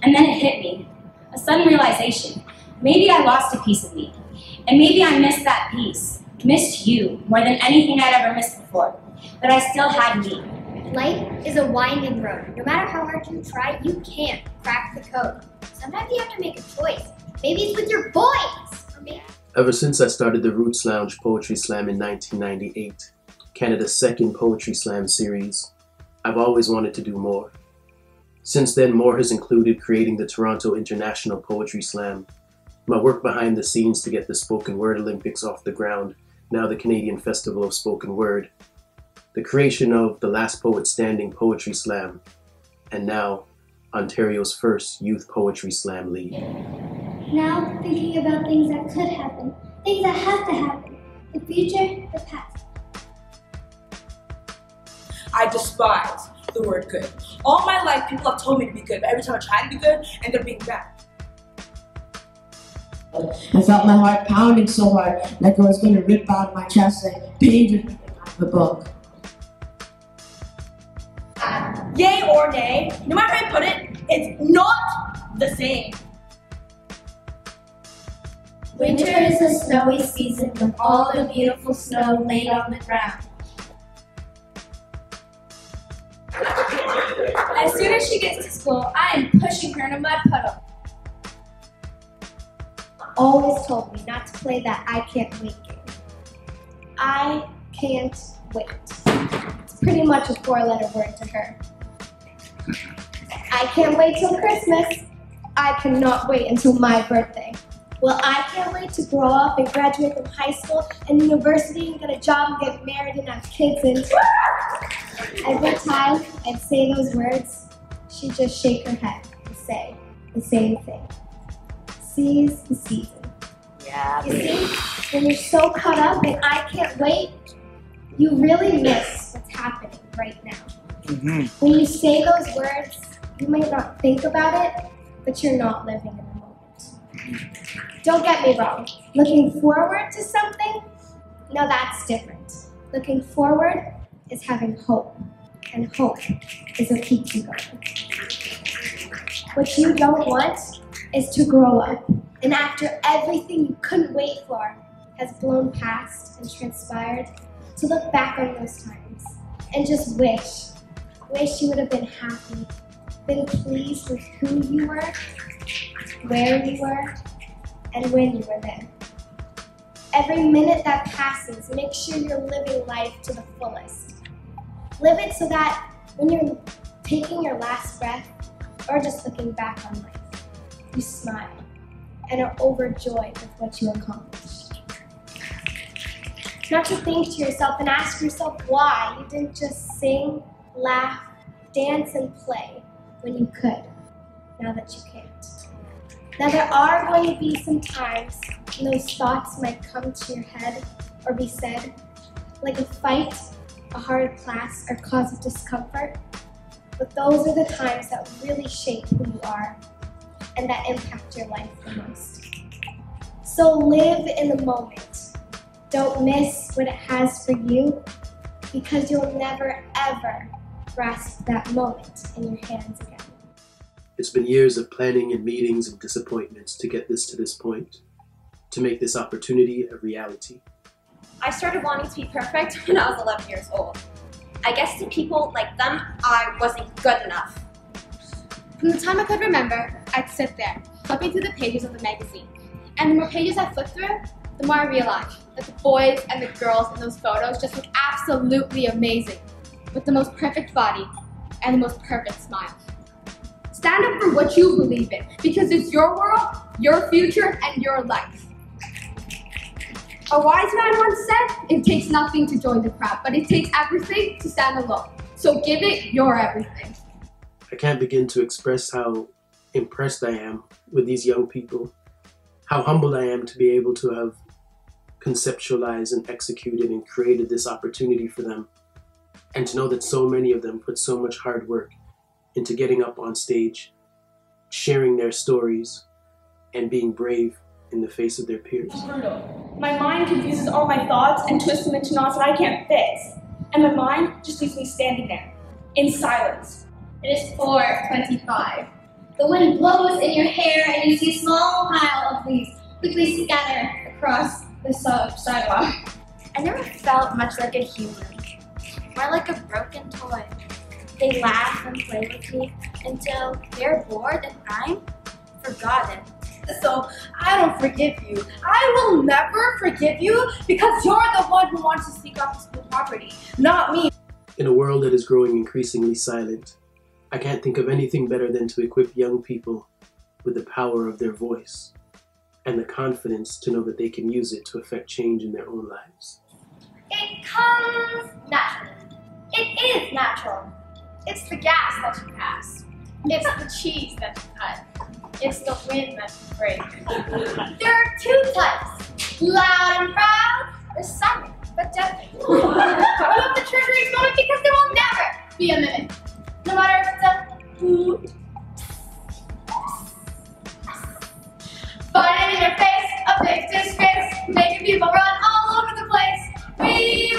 And then it hit me, a sudden realization. Maybe I lost a piece of me. And maybe I missed that piece, missed you, more than anything I'd ever missed before. But I still had me. Life is a winding road. No matter how hard you try, you can't crack the code. Sometimes you have to make a choice. Maybe it's with your boys. Or maybe... Ever since I started the Roots Lounge Poetry Slam in 1998, Canada's second Poetry Slam series, I've always wanted to do more. Since then, more has included creating the Toronto International Poetry Slam, my work behind the scenes to get the Spoken Word Olympics off the ground, now the Canadian Festival of Spoken Word, the creation of the Last Poet Standing Poetry Slam, and now Ontario's first Youth Poetry Slam League. Now thinking about things that could happen, things that have to happen, the future, the past. I despise the word good. All my life, people have told me to be good, but every time I try to be good, I end up being bad. I felt my heart pounding so hard, like I was going to rip out of my chest like pages out of the book. Yay or nay, no matter how you put it, it's not the same. Winter is a snowy season with all the beautiful snow laid on the ground. As soon as she gets to school, I am pushing her in a mud puddle. Always told me not to play that I can't wait game. I can't wait. It's pretty much a four-letter word to her. I can't wait till Christmas. I cannot wait until my birthday. Well, I can't wait to grow up and graduate from high school and university and get a job and get married and have kids and... Every time I'd say those words, she'd just shake her head and say the same thing. Seize the season. Yeah. You see, when you're so caught up and I can't wait, you really miss what's happening right now. When you say those words, you might not think about it, but you're not living in the moment. Don't get me wrong, looking forward to something, now that's different. Looking forward is having hope, and hope is what keeps you going. What you don't want is to grow up, and after everything you couldn't wait for has blown past and transpired, to look back on those times and just wish you would have been happy, been pleased with who you were, where you were, and when you were there. Every minute that passes, make sure you're living life to the fullest. Live it so that when you're taking your last breath, or just looking back on life, you smile and are overjoyed with what you accomplished. Not to think to yourself and ask yourself why you didn't just sing, laugh, dance, and play when you could, now that you can't. Now there are going to be some times when those thoughts might come to your head or be said, like a fight, a hard class, or cause of discomfort. But those are the times that really shape who you are and that impact your life the most. So live in the moment. Don't miss what it has for you, because you'll never ever grasp that moment in your hands again. It's been years of planning and meetings and disappointments to get this to this point, to make this opportunity a reality. I started wanting to be perfect when I was 11 years old. I guess to people like them, I wasn't good enough. From the time I could remember, I'd sit there, flipping through the pages of the magazine. And the more pages I flipped through, the more I realized that the boys and the girls in those photos just look absolutely amazing, with the most perfect body and the most perfect smile. Stand up for what you believe in, because it's your world, your future, and your life. A wise man once said, it takes nothing to join the crowd, but it takes everything to stand alone. So give it your everything. I can't begin to express how impressed I am with these young people, how humbled I am to be able to have conceptualized and executed and created this opportunity for them, and to know that so many of them put so much hard work into getting up on stage, sharing their stories, and being brave in the face of their peers. My mind confuses all my thoughts and twists them into knots that I can't fix. And my mind just leaves me standing there, in silence. It is 4:25, The wind blows in your hair and you see a small pile of leaves quickly scatter across the sidewalk. I never felt much like a human, more like a broken toy. They laugh and play with me until they're bored and I'm forgotten. So I don't forgive you. I will never forgive you because you're the one who wants to sneak off the school property, not me. In a world that is growing increasingly silent, I can't think of anything better than to equip young people with the power of their voice and the confidence to know that they can use it to affect change in their own lives. It comes naturally. It is natural. It's the gas that you pass. It's the cheese that you cut. It's the wind that you break. There are two types, loud and proud, Or silent, but deafening. one of the triggering moment because there will never be a minute. No matter if it's a boot, fun in your face, a big disgrace, making people run all over the place. We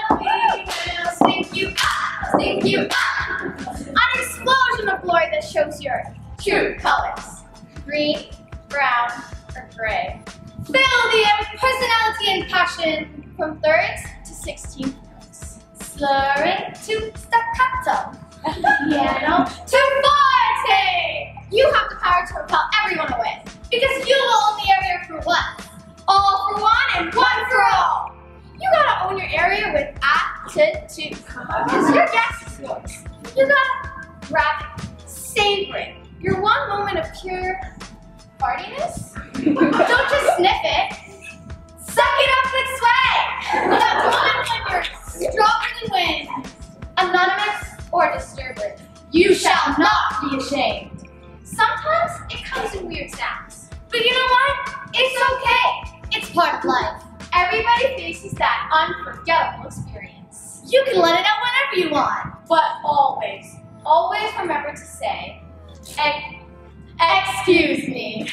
will sneak you up, an explosion of glory that shows your true colors, green, brown, or gray. Fill the air with personality and passion, from thirds to 16th notes, slurring to staccato, piano to forte. You have the power to repel everyone away, because you will own the area for one. All for one and one for all. You gotta own your area with attitude, because your gas is yours. You gotta grab it, savor it. Your one moment of pure partiness. Don't just sniff it. Suck it up with sway. That moment when you're stronger than wind. Anonymous or disturber, you shall not be ashamed. Sometimes it comes in weird sounds. But you know what? It's okay. It's part of life. Everybody faces that unforgettable experience. You can let it out whenever you want. But always, always remember to say, excuse me.